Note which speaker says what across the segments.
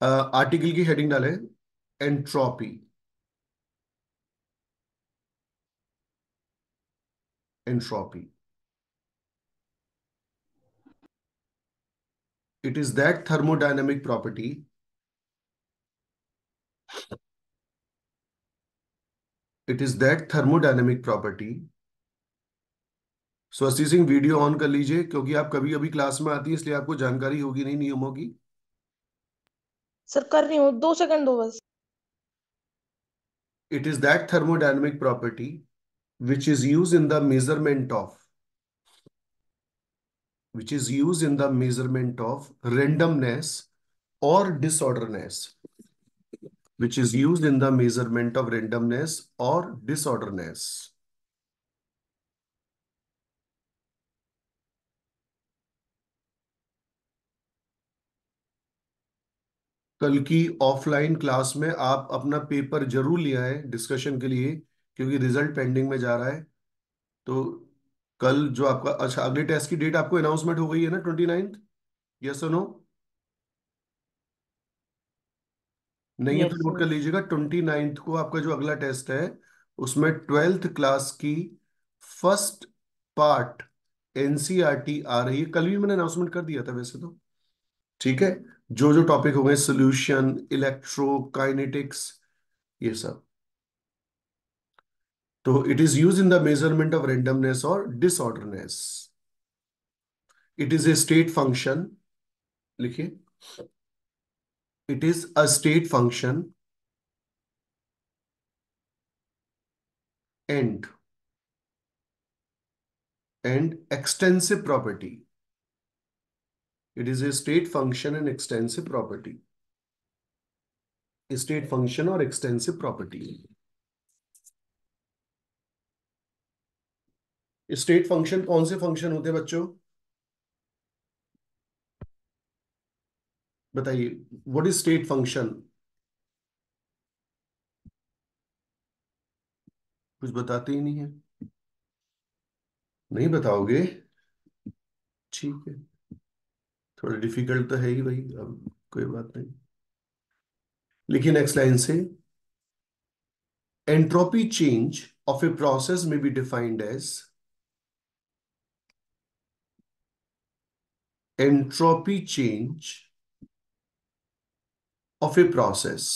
Speaker 1: Article की heading डालें entropy. Entropy, it is that thermodynamic property, it is that thermodynamic property। स्वस्ति Singh video on कर लीजिए, क्योंकि आप कभी कभी क्लास में आती है, इसलिए आपको जानकारी होगी नहीं नियमों की।
Speaker 2: सर कर रही हूँ, 2 सेकंड दो बस।
Speaker 1: It is that thermodynamic property which is used in the measurement of, which is used in the measurement of randomness or disorderness, which is used in the measurement of randomness or disorderness। कल की offline class में आप अपना paper जरूर ले आए discussion के लिए, क्योंकि रिजल्ट पेंडिंग में जा रहा है। तो कल जो आपका, अच्छा, अगले टेस्ट की डेट आपको अनाउंसमेंट हो गई है ना, 29th? यस और नो? नहीं है तो
Speaker 2: यस
Speaker 1: नोट कर
Speaker 2: सर।
Speaker 1: लीजिएगा, 29th को आपका जो अगला टेस्ट है, उसमें 12th क्लास की फर्स्ट पार्ट एनसीईआरटी आ रही है। कल भी मैंने अनाउंसमेंट कर दिया था वैसे तो। ठीक है, जो जो टॉपिक हो गए, सोल्यूशन, इलेक्ट्रोकाइनेटिक्स, ये सब। तो it is use in the measurement of randomness और disorderness. It is a state function, लिखिए, it is a state function and extensive property. It is a state function and extensive property. State function और extensive property. State function कौन से function होते हैं बच्चों, बताइए। What is state function? कुछ बताते ही नहीं है। नहीं बताओगे? ठीक है, थोड़ा डिफिकल्ट तो है ही भाई, अब कोई बात नहीं। लेकिन नेक्स्ट लाइन से, entropy change of a process may be defined as, entropy change of a process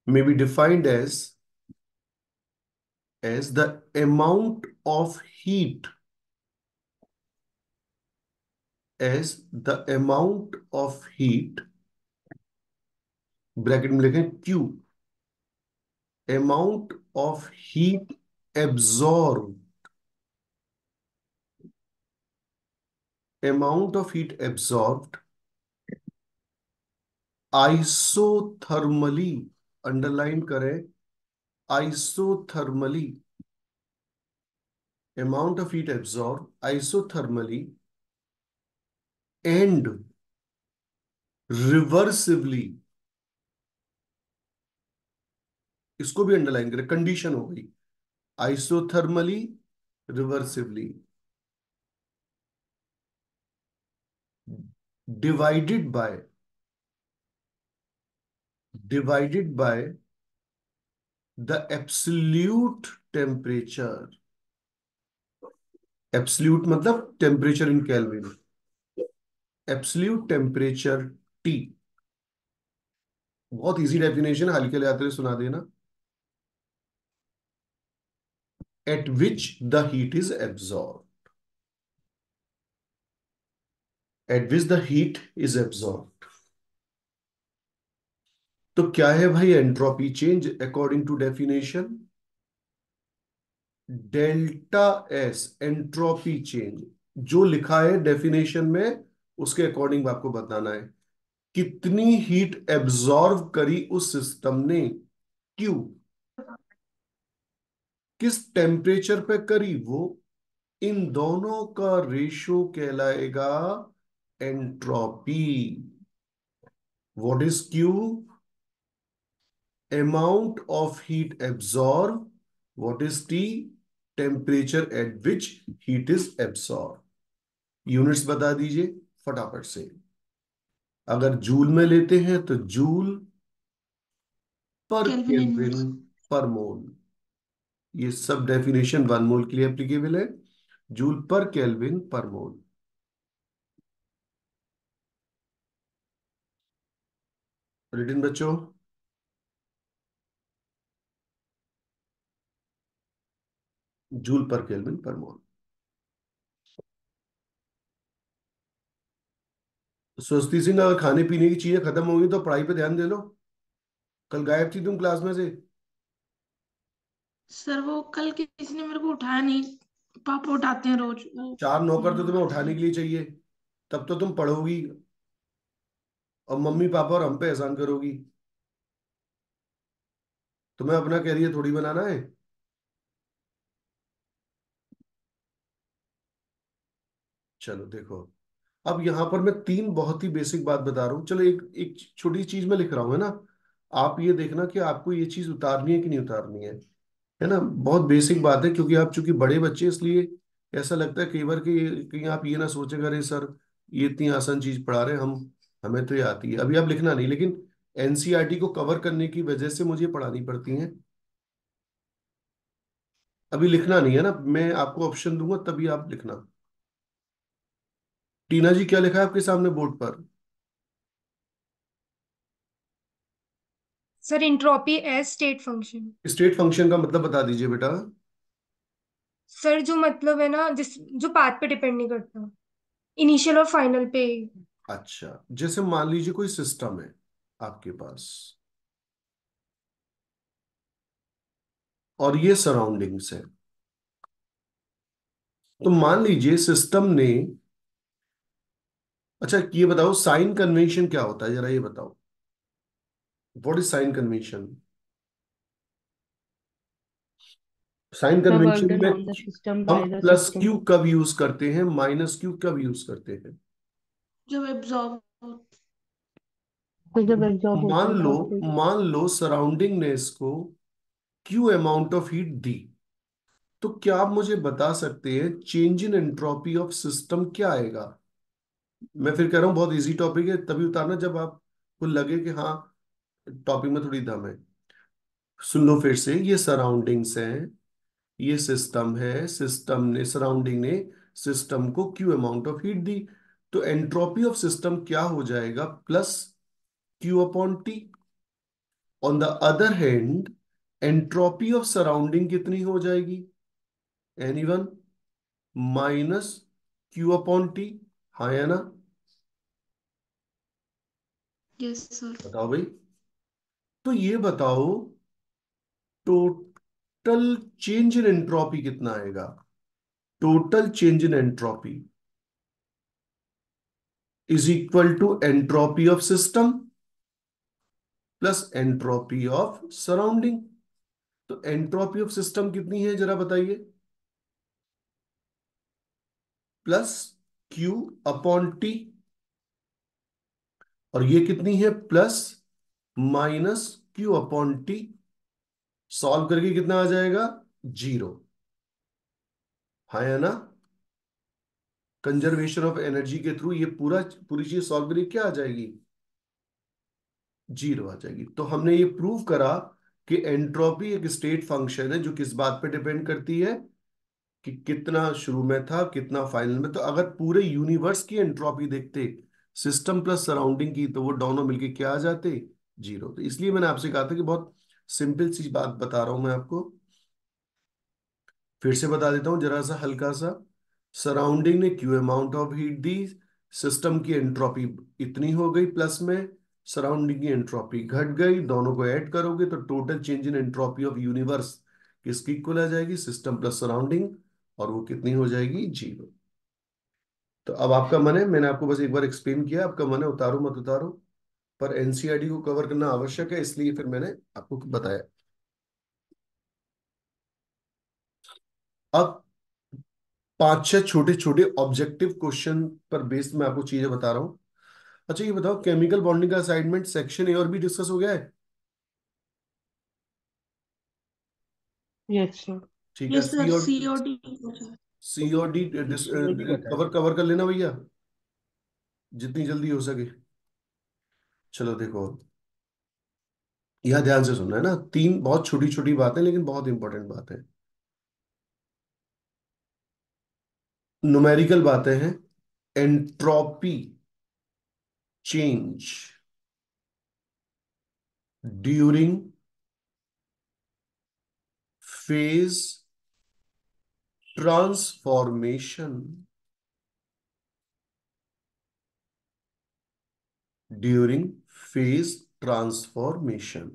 Speaker 1: may be defined as the amount of heat, as the amount of heat, bracket में लिखें Q, amount of heat absorbed, amount of heat absorbed isothermally, underline करें, isothermally, amount of heat absorbed isothermally and reversibly. इसको भी underline करें, condition हो गई, isothermally, reversibly, divided by, divided by the absolute temperature. Absolute मतलब temperature in Kelvin, absolute temperature T. बहुत easy definition, हल्के ले आते हुए सुना देना। At which the heat is absorb, at which the heat is absorb. तो क्या है भाई entropy change according to definition? Delta S, entropy change, जो लिखा है डेफिनेशन में उसके अकॉर्डिंग आपको बताना है। कितनी हीट एब्जॉर्व करी उस सिस्टम ने, क्यू, किस टेम्परेचर पे करी वो, इन दोनों का रेशो कहलाएगा entropy. What is Q? Amount of heat absorb. What is T? Temperature at which heat is absorb. Units बता दीजिए। फटाफट से। अगर जूल में लेते हैं तो जूल पर
Speaker 2: केल्विन
Speaker 1: केल्विन
Speaker 2: इनवर्स।
Speaker 1: पर मोल। ये सब डेफिनेशन 1 मोल के लिए एप्लीकेबल है। जूल पर केल्विन पर मोल। रिटिन बच्चों। जूल पर केल्विन पर मोल। स्वस्ति सिंह, अगर खाने पीने की चीजें खत्म होंगी तो पढ़ाई पे ध्यान दे लो। कल गायब थी तुम क्लास में से।
Speaker 2: सर वो कल किसी ने मेरे को उठाया नहीं। पापा उठाते हैं रोज वो।
Speaker 1: चार नौकर तो
Speaker 2: मम्मी
Speaker 1: तुम्हें
Speaker 2: उठाती
Speaker 1: उठाने
Speaker 2: है।
Speaker 1: के लिए चाहिए। तब तो तुम पढ़ोगी और मम्मी पापा और हम पे एहसान करोगी। तुम्हें अपना कैरियर थोड़ी बनाना है। चलो देखो, अब यहां पर मैं तीन बहुत ही बेसिक बात बता रहा हूँ। चलो एक एक छोटी चीज मैं लिख रहा हूँ, है ना। आप ये देखना कि आपको ये चीज उतारनी है कि नहीं उतारनी है ना। बहुत बेसिक बात है, क्योंकि आप चूंकि बड़े बच्चे हैं, इसलिए ऐसा लगता है कई बार कि कहीं आप ये ना सोचें अरे सर ये इतनी आसान चीज पढ़ा रहे हैं हम, हमें तो ये आती है। अभी आप लिखना नहीं, लेकिन एनसीईआरटी को कवर करने की वजह से मुझे पढ़ानी पड़ती है। अभी लिखना नहीं है ना, मैं आपको ऑप्शन दूंगा तभी आप लिखना। टीना जी, क्या लिखा है आपके सामने बोर्ड पर?
Speaker 3: Sir entropy as state function.
Speaker 1: State function का मतलब बता दीजिए बेटा।
Speaker 3: सर जो मतलब है ना, जिस जो पाथ पे डिपेंड नहीं करता, इनिशियल और फाइनल पे।
Speaker 1: अच्छा, जैसे मान लीजिए कोई सिस्टम है आपके पास, और ये सराउंडिंग्स है। तो मान लीजिए सिस्टम ने, अच्छा ये बताओ साइन कन्वेंशन क्या होता है, जरा ये बताओ। What is sign convention? Sign
Speaker 4: The
Speaker 1: convention
Speaker 4: burden
Speaker 1: में
Speaker 4: on the system
Speaker 1: हम
Speaker 4: by the
Speaker 1: plus
Speaker 4: system.
Speaker 1: Q कब यूज करते हैं, माइनस क्यू कब यूज करते हैं?
Speaker 2: जब एब्जॉर्ब।
Speaker 4: तो जब एब्जॉर्ब होता
Speaker 1: मान
Speaker 4: है
Speaker 1: लो,
Speaker 4: पाथ पे।
Speaker 1: मान लो सराउंडिंग ने इसको क्यू अमाउंट ऑफ हीट दी, तो क्या आप मुझे बता सकते हैं change in entropy of system क्या आएगा? मैं फिर कह रहा हूं बहुत इजी टॉपिक है, तभी उतारना जब आपको लगे कि हाँ टॉपिक में थोड़ी दम है। सुन लो फिर से, ये सराउंडिंग्स हैं, ये सिस्टम है, सिस्टम ने, सराउंडिंग ने सिस्टम को क्यू अमाउंट ऑफ हीट दी, तो एंट्रोपी ऑफ सिस्टम क्या हो जाएगा? Plus Q upon T. On the other hand entropy of surrounding कितनी हो जाएगी? Anyone? Minus Q upon T. हाँ या ना?
Speaker 2: Yes sir.
Speaker 1: बताओ भाई। तो ये बताओ टोटल चेंज इन एंट्रोपी कितना आएगा? Total change in entropy is equal to entropy of system plus entropy of surrounding. तो एंट्रोपी ऑफ सिस्टम कितनी है जरा बताइए? Plus Q upon T. और ये कितनी है? Plus minus Q upon T. Solve करके कितना आ जाएगा? जीरो। हाँ या ना? कंजर्वेशन ऑफ एनर्जी के थ्रू ये पूरी चीज सॉल्व करिए, क्या आ जाएगी? जीरो आ जाएगी। तो हमने ये प्रूव करा कि एंट्रोपी एक स्टेट फंक्शन है जो किस बात पे डिपेंड करती है, कि कितना शुरू में था कितना फाइनल में। तो अगर पूरे यूनिवर्स की एंट्रोपी देखते सिस्टम प्लस सराउंडिंग की, तो वो दोनों मिलके क्या आ जाते? जीरो। तो इसलिए मैंने आपसे कहा था कि बहुत सिंपल सी बात बता रहा हूं मैं आपको। फिर से बता देता हूं जरा सा हल्का सा। सराउंडिंग ने Q amount of heat the, system की एंट्रोपी इतनी हो गई प्लस में, सराउंडिंग की एंट्रोपी घट गई, दोनों को ऐड करोगे तो total change in entropy of universe किसकी इक्वल आ जाएगी? System plus surrounding. और वो कितनी हो जाएगी? जीरो। तो अब आपका मन है, मैंने आपको बस एक बार एक्सप्लेन किया, आपका मन है उतारो मत उतारो, पर एनसीईआरटी को कवर करना आवश्यक है, इसलिए फिर मैंने आपको बताया। अब पांच छह छोटे छोटे ऑब्जेक्टिव क्वेश्चन पर बेस्ड मैं आपको चीजें बता रहा हूँ। अच्छा ये बताओ, केमिकल बॉन्डिंग का असाइनमेंट सेक्शन ए और बी डिस्कस हो गया है?
Speaker 4: Yes sir.
Speaker 1: ठीक है।
Speaker 2: Yes sir, COD.
Speaker 1: सी और डी
Speaker 4: एक मिनट।
Speaker 1: कवर कवर कर लेना भैया। जितनी जल्दी हो सके। चलो देखो, यह ध्यान से सुनना है ना, तीन बहुत छोटी छोटी बातें लेकिन बहुत इंपॉर्टेंट बातें, न्यूमेरिकल बातें हैं। Entropy change during phase transformation, during phase transformation,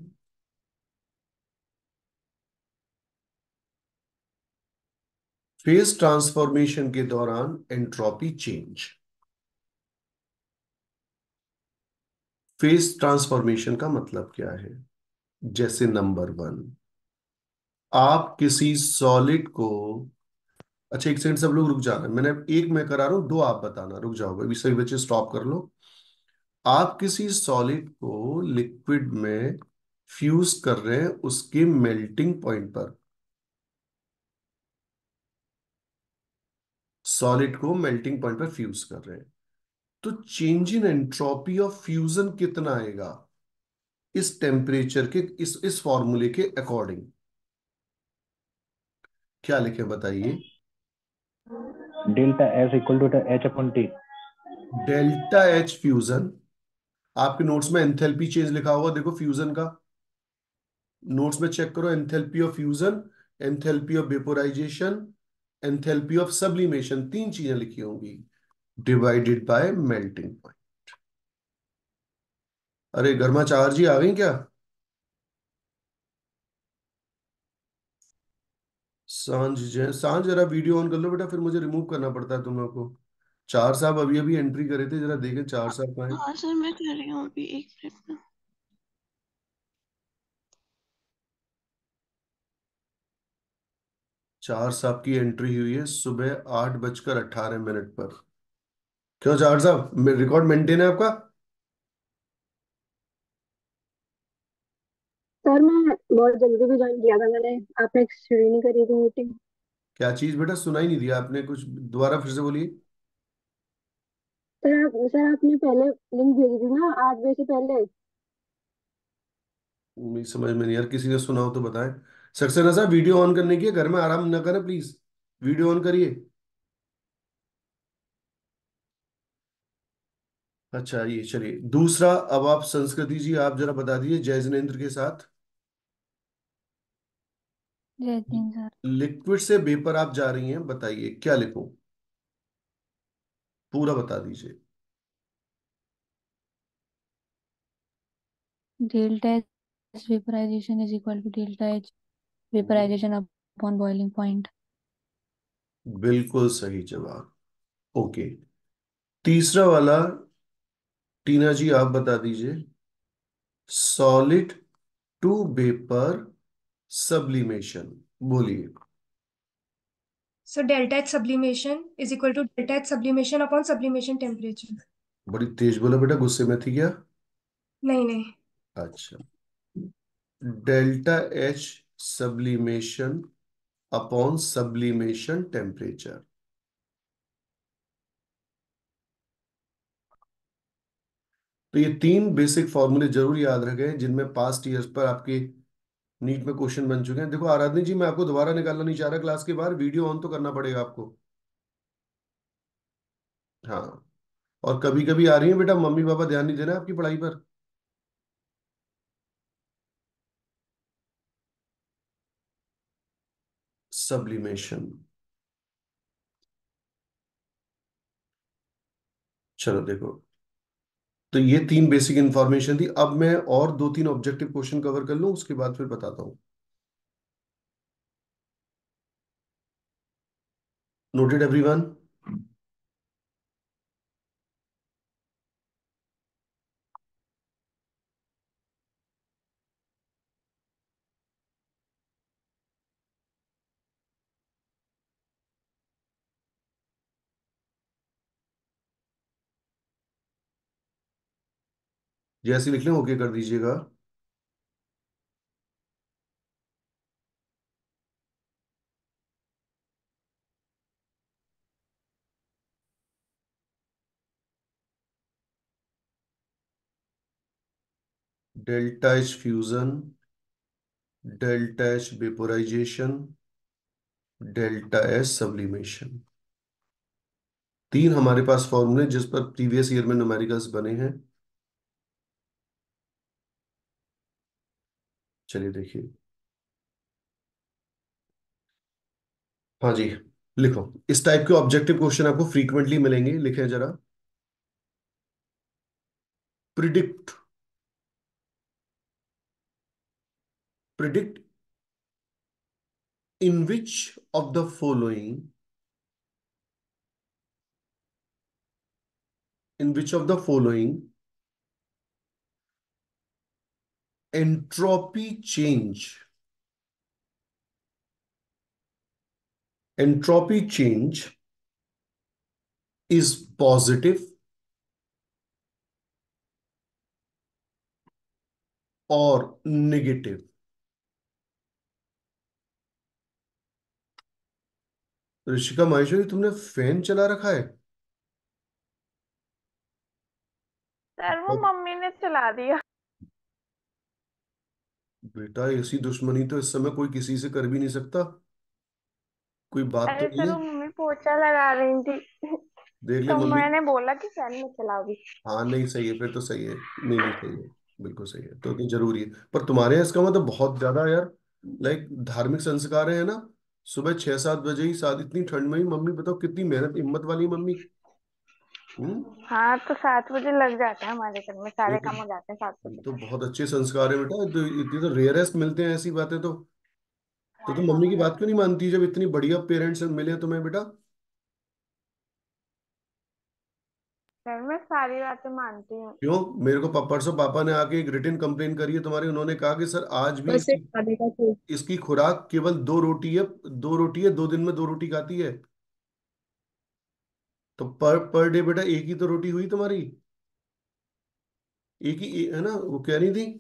Speaker 1: phase transformation के दौरान एंट्रोपी चेंज। फेज ट्रांसफॉर्मेशन का मतलब क्या है? जैसे नंबर वन, आप किसी सॉलिड को, अच्छा एक सेकंड सब लोग रुक जाना, मैंने एक मैं करा रहा हूं, दो आप बताना, रुक जाओ अभी, सही बच्चे स्टॉप कर लो। आप किसी सॉलिड को लिक्विड में फ्यूज कर रहे हैं उसके मेल्टिंग पॉइंट पर, सॉलिड को मेल्टिंग पॉइंट पर फ्यूज कर रहे हैं, तो change in entropy of fusion कितना आएगा इस टेम्परेचर के, इस फॉर्मूले के अकॉर्डिंग? क्या लिखे बताइए।
Speaker 5: Delta S equal to H upon T.
Speaker 1: Delta H fusion, आपके नोट्स में एंथैल्पी चेंज लिखा होगा, देखो फ्यूजन का नोट्स में चेक करो, enthalpy of fusion, enthalpy of vaporisation, enthalpy of sublimation, तीन चीजें लिखी होंगी, डिवाइडेड बाय मेल्टिंग पॉइंट। अरे गर्मा चार जी आ गई क्या? सांझ जरा वीडियो ऑन कर लो बेटा, फिर मुझे रिमूव करना पड़ता है तुम लोग को। चार साहब अभी अभी एंट्री करे थे, जरा देखें चार साहब कहाँ हैं।
Speaker 2: हाँ सर, मैं कर रही हूँ अभी, एक मिनट में।
Speaker 1: चार साहब की एंट्री हुई है सुबह 8:18 पर। क्यों चार साहब, रिकॉर्ड मेंटेन है आपका?
Speaker 6: सर मैं बहुत जल्दी भी ज्वाइन किया था मैंने, आपने शुरू नहीं करी थी मीटिंग।
Speaker 1: क्या चीज बेटा, सुनाई नहीं दिया आपने कुछ, दोबारा फिर से बोलिए।
Speaker 6: सर आपने पहले लिंक भेजी थी ना 8 बजे से पहले।
Speaker 1: नहीं समझ में नहीं यार, किसी ने सुना हो तो बताएं। सक्सेना साहब वीडियो ऑन करने की है, घर में आराम ना करें प्लीज, वीडियो ऑन करिए। अच्छा ये चलिए दूसरा, अब आप संस्कृति जी आप जरा बता दीजिए जय जिनेन्द्र के साथ।
Speaker 7: जय हिंद सर।
Speaker 1: लिक्विड से वेपर आप जा रही हैं, बताइए क्या लिखूं, पूरा बता दीजिए।
Speaker 7: Delta H vaporisation is equal to delta H vaporisation upon boiling point.
Speaker 1: बिल्कुल सही जवाब। ओके, तीसरा वाला, टीना जी आप बता दीजिए, सॉलिड टू वेपर सब्लिमेशन, बोलिए।
Speaker 3: So delta H sublimation is equal to delta H sublimation upon sublimation temperature.
Speaker 1: बड़ी तेज बोला बेटा, गुस्से में थी क्या?
Speaker 3: नहीं नहीं।
Speaker 1: अच्छा, delta H sublimation upon sublimation temperature. तो ये तीन बेसिक फॉर्मूले जरूर याद रखें, जिनमें पास्ट ईयर्स पर आपके नीट में क्वेश्चन बन चुके हैं। देखो आराधनी जी, मैं आपको दोबारा निकालना नहीं चाह रहा क्लास के बाहर, वीडियो ऑन तो करना पड़ेगा आपको। हाँ, और कभी कभी आ रही है बेटा, मम्मी पापा ध्यान नहीं देना आपकी पढ़ाई पर। सब्लिमेशन, चलो देखो, तो ये तीन बेसिक इंफॉर्मेशन थी। अब मैं और दो तीन ऑब्जेक्टिव क्वेश्चन कवर कर लूं, उसके बाद फिर बताता हूं। Noted everyone? जैसे लिख लें ओके कर दीजिएगा। Delta H fusion, delta H vaporisation, delta H sublimation. तीन हमारे पास फॉर्मूले जिस पर प्रीवियस ईयर में न्यूमेरिकल्स बने हैं। चलिए देखिए। हाँ जी, लिखो। इस टाइप के ऑब्जेक्टिव क्वेश्चन आपको फ्रीक्वेंटली मिलेंगे, लिखें जरा। Predict, predict in which of the following, in which of the following entropy change, entropy change is positive और नेगेटिव। ऋषिका माहेश्वरी, तुमने फैन चला रखा है?
Speaker 8: सर वो मम्मी ने चला दिया।
Speaker 1: बेटा, ऐसी दुश्मनी तो इस समय कोई किसी से कर भी नहीं सकता। कोई बात तो
Speaker 8: अरे
Speaker 1: नहीं
Speaker 8: सर
Speaker 1: है?
Speaker 8: वो मम्मी पोछा लगा रही थी
Speaker 1: देख ले
Speaker 8: तो
Speaker 1: मम्मी।
Speaker 8: मैंने बोला कि फैन में चलाओ भी।
Speaker 1: हाँ नहीं, सही है, फिर तो सही है। नहीं नहीं, सही है, बिल्कुल सही है। तो जरूरी है, पर तुम्हारे यहाँ इसका मतलब बहुत ज्यादा यार, लाइक धार्मिक संस्कार है ना। सुबह 6-7 बजे ही, साथ इतनी ठंड में ही, मम्मी बताओ कितनी मेहनत, हिम्मत वाली मम्मी। हम्म।
Speaker 8: हाँ तो 7 बजे लग जाता है, हमारे घर में
Speaker 1: ये
Speaker 8: सारे
Speaker 1: तो
Speaker 8: काम हो जाते हैं 7 बजे।
Speaker 1: ये तो बहुत अच्छे संस्कार है बेटा। तो इतनी तो रेयरेस्ट मिलते हैं ऐसी बातें तो तुम मम्मी की बात क्यों नहीं मानती जब इतनी बढ़िया पेरेंट्स मिले तुम्हें बेटा?
Speaker 8: सर मैं सारी बातें मानती हूँ।
Speaker 1: क्यों? मेरे को परसों पापा ने आके एक रिटन कंप्लेन करी है तुम्हारी। उन्होंने कहा कि सर आज भी
Speaker 3: बस एक खाने का सोच।
Speaker 1: इसकी खुराक केवल 2 रोटी है। 2 रोटी है, 2 दिन में 2 रोटी खाती है। तो पर डे बेटा एक ही तो रोटी हुई तुम्हारी। एक ही है ना, वो कह रही थी।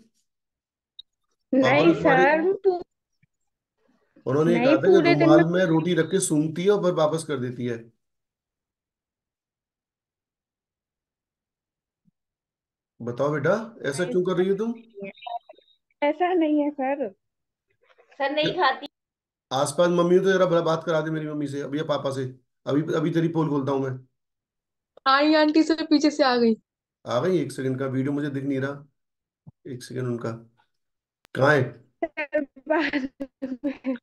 Speaker 1: पापा ने
Speaker 8: नहीं
Speaker 1: तुम्हारे,
Speaker 8: सर
Speaker 1: उन्होंने ये कहा
Speaker 8: नहीं
Speaker 1: था कि
Speaker 8: पूरे दिन में।
Speaker 1: रुमाल में रोटी रख के सूंघती है और फिर वापस कर देती है। बताओ बेटा, ऐसा
Speaker 8: नहीं
Speaker 1: क्यों कर
Speaker 8: सर,
Speaker 1: रही हो तुम?
Speaker 8: ऐसा नहीं है सर। सर नहीं खाती।
Speaker 1: आसपास मम्मी हो तो जरा बात करा दे मेरी मम्मी से अभी, या पापा से। अभी अभी तेरी पोल खोलता हूँ मैं।
Speaker 3: आई आंटी से पीछे से आ गई।
Speaker 1: आ गई? एक सेकंड का वीडियो मुझे दिख नहीं रहा। एक सेकंड उनका। कहाँ है?
Speaker 8: सर बाद में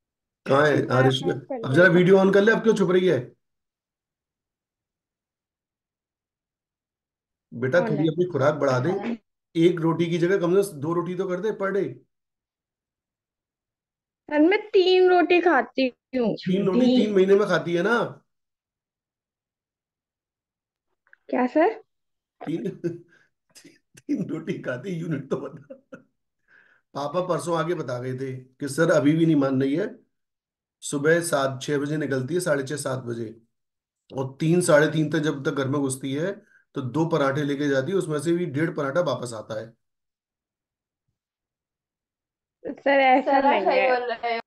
Speaker 1: कहाँ है? हाँ ऋषि,
Speaker 8: बात कर
Speaker 1: अब जरा
Speaker 8: लेना।
Speaker 1: वीडियो ऑन कर ले। अब क्यों छुप रही है बेटा?
Speaker 8: कौन
Speaker 1: थोड़ी
Speaker 8: है?
Speaker 1: अपनी खुराक बढ़ा दे। एक रोटी की जगह कम से कम 2 रोटी तो कर दे पर डे।
Speaker 8: सर मैं 3 रोटी खाती हूँ।
Speaker 1: 3 रोटी 3 महीने में खाती है ना?
Speaker 8: क्या सर?
Speaker 1: 3 रोटी खाती, यूनिट तो बता। पापा परसों आके बता गए थे कि सर अभी भी नहीं मान रही है। सुबह 7-6 बजे निकलती है, 6:30-7 बजे, और 3-3:30 तक जब तक घर में घुसती है तो 2 पराठे लेके जाती है, उसमें से भी 1.5 पराठा वापस आता है।
Speaker 8: सर ऐसा नहीं है।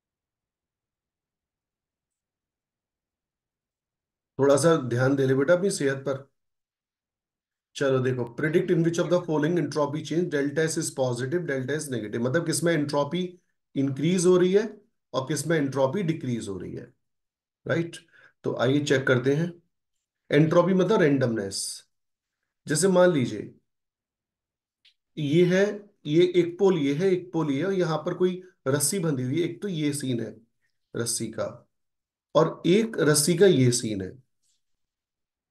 Speaker 1: थोड़ा सा ध्यान दे ले बेटा अपनी सेहत पर। चलो देखो, predict in which of the following entropy change, delta S is positive, delta S negative. मतलब किसमें एंट्रोपी इंक्रीज हो रही है और किसमें एंट्रोपी डिक्रीज हो रही है। राइट? तो आइए चेक करते हैं। एंट्रोपी मतलब रेंडमनेस। जैसे मान लीजिए ये है, ये एक पोल, ये है एक पोल, ये है, और यहाँ पर कोई रस्सी बंधी हुई है। एक तो ये सीन है रस्सी का, और एक रस्सी का ये सीन है।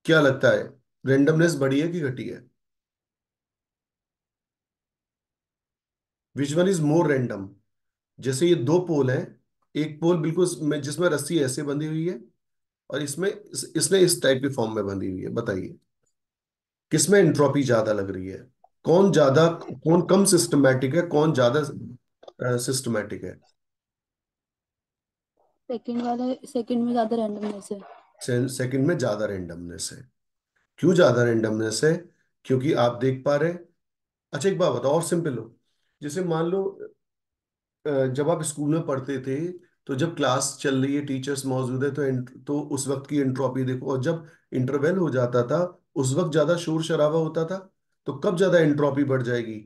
Speaker 1: क्या लगता है, रेंडमनेस बढ़ी है कि घटी है? Which one is more random? जैसे ये 2 पोल हैं। एक पोल बिल्कुल जिसमें रस्सी ऐसे बंधी हुई है, और इसमें इसने इस टाइप की फॉर्म में बंधी हुई है। बताइए किसमें एंट्रोपी ज्यादा लग रही है? कौन ज्यादा, कौन कम सिस्टमैटिक है, कौन ज्यादा सिस्टमैटिक है?
Speaker 7: सेकंड में ज्यादा रैंडमनेस है।
Speaker 1: सेकंड में ज्यादा रेंडमनेस है। क्यों ज्यादा रेंडमनेस है? क्योंकि आप देख पा रहे हैं। अच्छा एक बात बताओ और सिंपल हो। जैसे मान लो जब आप स्कूल में पढ़ते थे, तो जब क्लास चल रही है, टीचर्स मौजूद है, तो उस वक्त की एंट्रोपी देखो, और जब इंटरवेल हो जाता था उस वक्त ज्यादा शोर शराबा होता था, तो कब ज्यादा एंट्रोपी बढ़ जाएगी?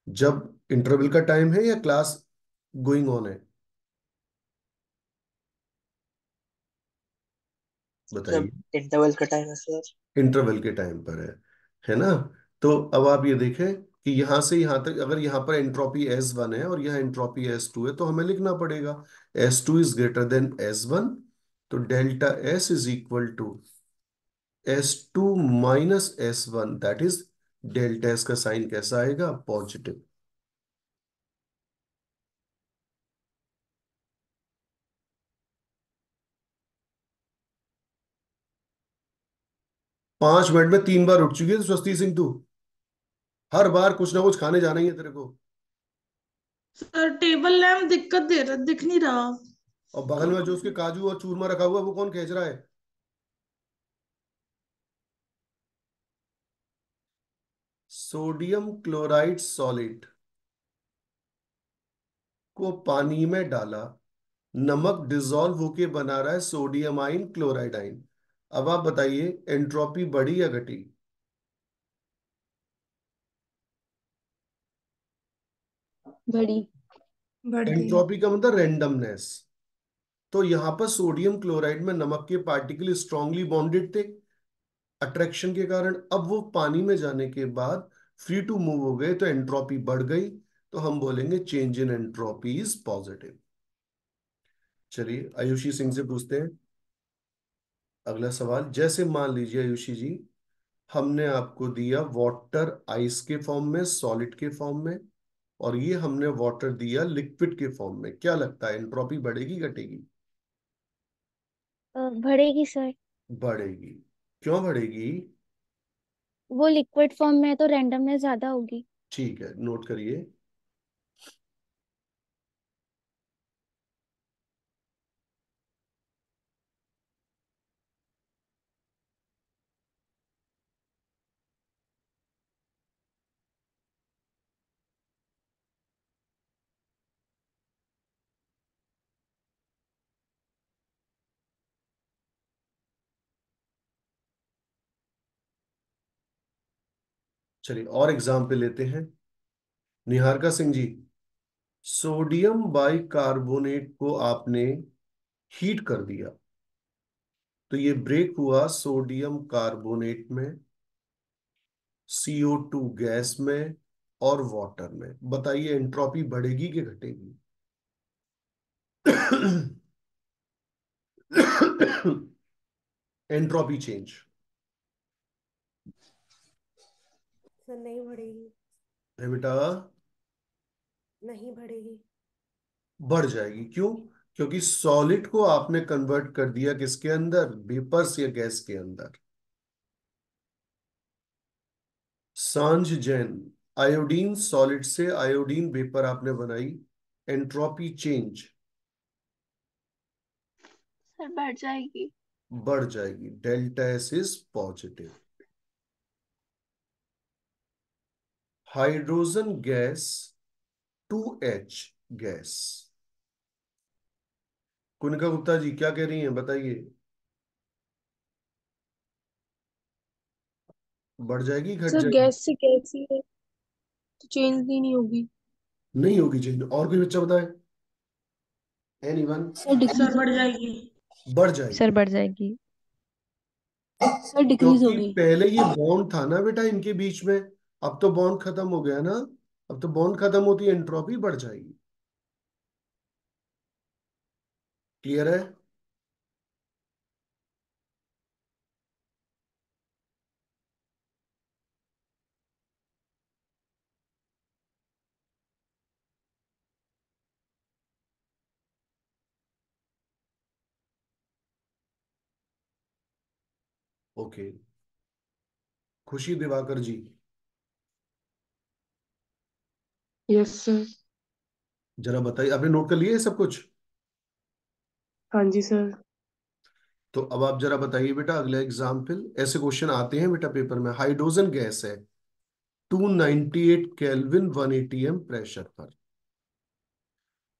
Speaker 1: जब इंटरवल का टाइम है या क्लास गोइंग ऑन है? बताइए।
Speaker 9: जब इंटरवल का टाइम है सर।
Speaker 1: इंटरवल के टाइम पर है ना? तो अब आप ये देखें कि यहां से यहां तक अगर यहां पर एंट्रोपी S1 है और यहां एंट्रोपी S2 है, तो हमें लिखना पड़ेगा S2 is greater than S1। तो delta S is equal to S2 minus S1, that is delta S का साइन कैसा आएगा? पॉजिटिव। पांच मिनट में 3 बार उठ चुकी है तो स्वस्ति सिंह तू, हर बार कुछ ना कुछ खाने जाना ही है तेरे को।
Speaker 2: सर टेबल लैम्प दिक्कत दे रहा, दिख नहीं रहा।
Speaker 1: और बगल में जो उसके काजू और चूरमा रखा हुआ है वो कौन खींच रहा है? सोडियम क्लोराइड सॉलिड को पानी में डाला, नमक डिसॉल्व होके बना रहा है सोडियम आइन क्लोराइड आइन। अब आप बताइए एंट्रोपी बढ़ी या घटी?
Speaker 7: बड़ी।
Speaker 3: बढ़ गई।
Speaker 1: एंट्रोपी का मतलब रेंडमनेस। तो यहां पर सोडियम क्लोराइड में नमक के पार्टिकल स्ट्रांगली बॉन्डेड थे अट्रैक्शन के कारण। अब वो पानी में जाने के बाद फ्री टू मूव हो गए तो एंट्रोपी बढ़ गई। तो हम बोलेंगे change in entropy is positive. चलिए आयुषी सिंह से पूछते हैं अगला सवाल। जैसे मान लीजिए आयुषी जी, हमने आपको दिया वाटर आइस के फॉर्म में, सॉलिड के फॉर्म में, और ये हमने वाटर दिया लिक्विड के फॉर्म में, क्या लगता है एंट्रोपी बढ़ेगी घटेगी?
Speaker 8: बढ़ेगी सर।
Speaker 1: बढ़ेगी। क्यों बढ़ेगी?
Speaker 8: वो लिक्विड फॉर्म में है तो रैंडमनेस ज्यादा होगी।
Speaker 1: ठीक है, नोट करिए। चलिए और एग्जाम्पल लेते हैं। निहारिका सिंह जी, सोडियम बाइकार्बोनेट को आपने हीट कर दिया तो ये ब्रेक हुआ सोडियम कार्बोनेट में, CO2 गैस में और वाटर में। बताइए एंट्रोपी बढ़ेगी कि घटेगी? Entropy change.
Speaker 10: सर नहीं बढ़ेगी।
Speaker 1: है बेटा?
Speaker 10: नहीं बढ़ेगी।
Speaker 1: बढ़ जाएगी। क्यों? क्योंकि सॉलिड को आपने कन्वर्ट कर दिया किसके अंदर? वेपर्स या गैस के अंदर। सांझ जैन, आयोडीन सॉलिड से आयोडीन वेपर आपने बनाई, एंट्रोपी चेंज।
Speaker 8: सर बढ़ जाएगी।
Speaker 1: बढ़ जाएगी। Delta S is positive. Hydrogen gas 2H gas. Kunika Gupta ji क्या कह रही हैं बताइए? बढ़ जाएगी घट
Speaker 2: सर
Speaker 1: जाएगी?
Speaker 2: गैस से कैसी है तो चेंज ही नहीं होगी।
Speaker 1: नहीं होगी चेंज। और कोई बच्चा बताए? एनीवन?
Speaker 7: सर डिक्रीज
Speaker 2: सर बढ़
Speaker 7: होगी।
Speaker 2: जाएगी।
Speaker 1: बढ़
Speaker 7: सर
Speaker 1: जाएगी।
Speaker 7: बढ़ जाएगी। सर डिक्रीज
Speaker 1: क्योंकि
Speaker 7: होगी।
Speaker 1: पहले ये बॉन्ड था ना बेटा इनके बीच में, अब तो बॉन्ड खत्म हो गया ना। अब तो बॉन्ड खत्म होती है एंट्रोपी बढ़ जाएगी। क्लियर है? ओके। खुशी दिवाकर जी,
Speaker 4: यस सर।
Speaker 1: जरा बताइए, आपने नोट कर लिया है सब कुछ?
Speaker 4: हाँ जी सर।
Speaker 1: तो अब आप जरा बताइए बेटा अगला एग्जाम्पल। ऐसे क्वेश्चन आते हैं बेटा पेपर में। हाइड्रोजन गैस है 298 केल्विन 180 प्रेशर पर।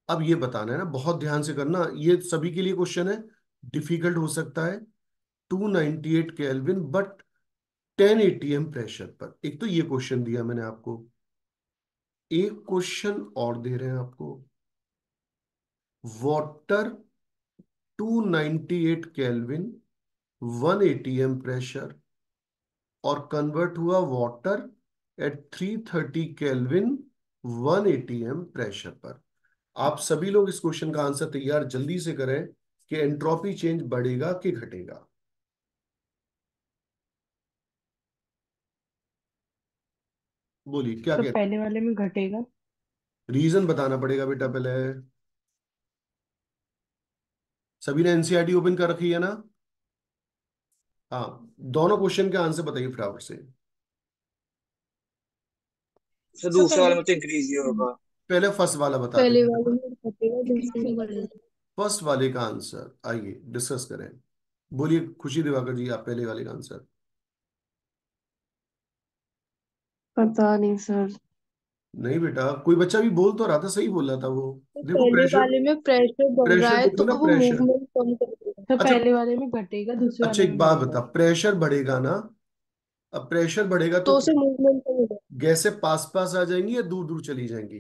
Speaker 1: अब ये बताना है ना, बहुत ध्यान से करना, ये सभी के लिए क्वेश्चन है, डिफिकल्ट हो सकता है। 298 केल्विन बट 10 ATM प्रेशर पर। एक तो ये क्वेश्चन दिया मैंने आपको। एक क्वेश्चन और दे रहे हैं आपको। वाटर 298 केल्विन 1 atm प्रेशर और कन्वर्ट हुआ water at 330 kelvin 1 atm pressure पर। आप सभी लोग इस क्वेश्चन का आंसर तैयार जल्दी से करें कि एंट्रोपी चेंज बढ़ेगा कि घटेगा। बोलिए क्या
Speaker 4: सर
Speaker 1: कह
Speaker 4: पहले वाले में घटेगा।
Speaker 1: रीजन बताना पड़ेगा बेटा पहले। सभी ने एनसीईआरटी ओपन कर रखी है ना? हाँ, दोनों क्वेश्चन के आंसर बताइए फटाफट से।
Speaker 9: सर
Speaker 3: सर
Speaker 9: दूसरे वाले
Speaker 3: पहले
Speaker 9: में तो इंक्रीज ही होगा।
Speaker 1: पहले फर्स्ट वाला बता
Speaker 3: पहले
Speaker 1: दीजिए।
Speaker 3: वाले में घटेगा, दूसरे में बढ़ेगा।
Speaker 1: फर्स्ट वाले का आंसर आइए डिस्कस करें। बोलिए खुशी दिवाकर जी, आप पहले वाले का आंसर।
Speaker 4: पता नहीं सर।
Speaker 1: नहीं बेटा, कोई बच्चा भी बोल तो रहा था, सही बोल रहा था वो।
Speaker 3: तो
Speaker 1: देखो
Speaker 3: पहले
Speaker 1: प्रेशर,
Speaker 3: वाले में प्रेशर बढ़ रहा
Speaker 1: प्रेशर
Speaker 3: है
Speaker 1: देखो
Speaker 3: तो
Speaker 1: ना,
Speaker 3: वो
Speaker 1: प्रेशर।
Speaker 3: मूवमेंट कम कर देगा।
Speaker 4: सर
Speaker 1: अच्छा,
Speaker 4: पहले वाले में घटेगा, दूसरे
Speaker 1: अच्छा
Speaker 4: वाले
Speaker 1: एक
Speaker 4: में
Speaker 1: बात
Speaker 4: बढ़ेगा।
Speaker 1: बता, प्रेशर बढ़ेगा ना? अब प्रेशर बढ़ेगा तो
Speaker 3: तो उसे मूवमेंट कम हो जाएगा।
Speaker 1: गैसें पास पास आ जाएंगी या दूर दूर चली जाएंगी?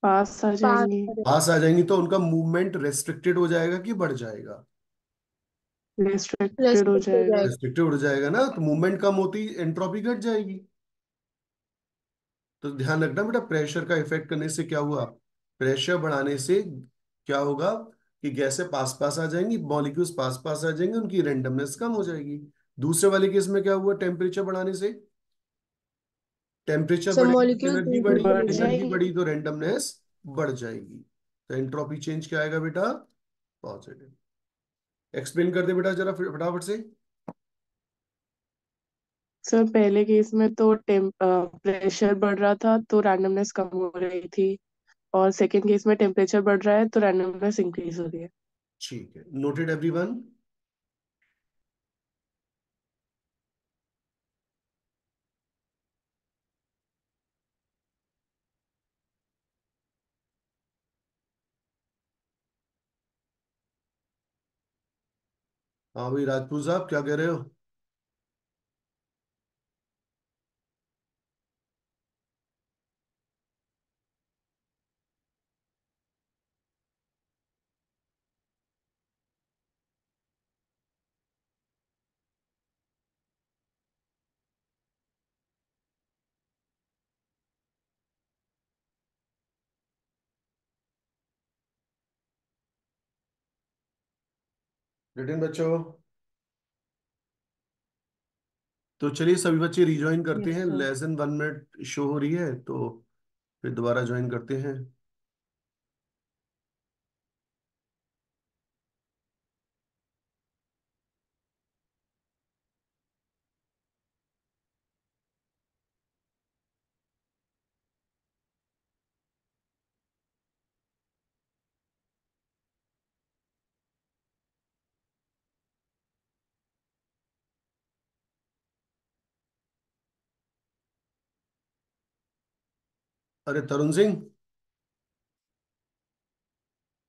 Speaker 4: पास आ
Speaker 3: पास
Speaker 4: जाएंगी।
Speaker 3: करेगा।
Speaker 1: पास आ जाएंगी तो उनका मूवमेंट रेस्ट्रिक्टेड हो जाएगा कि बढ़ जाएगा?
Speaker 4: रिस्ट्रिक्टेड हो
Speaker 3: रेस्ट्रिक्ट हो
Speaker 4: जाएगा।
Speaker 3: जाएगा।
Speaker 1: रेस्ट्रिक्टेड हो जाएगा ना, तो मूवमेंट कम होती एंट्रोपी घट जाएगी। तो ध्यान रखना बेटा, प्रेशर का इफेक्ट करने से क्या हुआ? प्रेशर बढ़ाने से क्या होगा कि गैसें पास पास आ जाएंगी, मॉलिक्यूल्स पास पास आ जाएंगे, उनकी रेंडमनेस कम हो जाएगी। दूसरे वाले केस में क्या हुआ? टेम्परेचर बढ़ाने से, टेम्परेचर
Speaker 3: सब
Speaker 1: बढ़ेगा तो
Speaker 3: मॉलिक्यूल
Speaker 1: एनर्जी
Speaker 3: दूर दूर
Speaker 1: बढ़ी,
Speaker 3: चले
Speaker 4: बढ़
Speaker 3: जाएंगे।
Speaker 1: एनर्जी
Speaker 4: जाएगी।
Speaker 1: बढ़ी तो रेंडमनेस बढ़ जाएगी। तो एंट्रोपी चेंज क्या आएगा बेटा? पॉजिटिव। एक्सप्लेन कर दे बेटा जरा फटाफट से।
Speaker 4: सर पहले केस में तो प्रेशर बढ़ रहा था तो रैंडमनेस कम हो रही थी, और सेकंड केस में टेम्परेचर बढ़ रहा है तो रैंडमनेस इंक्रीज हो रही है।
Speaker 1: ठीक है, नोटेड एवरीवन। हाँ भाई राजपूत साहब, क्या कह रहे हो? रिटेन बच्चों, तो चलिए सभी बच्चे रिज्वाइन करते
Speaker 4: यस
Speaker 1: हैं।
Speaker 4: Sir.
Speaker 1: Less than 1 minute show हो रही है तो फिर दोबारा ज्वाइन करते हैं। अरे तरुण सिंह,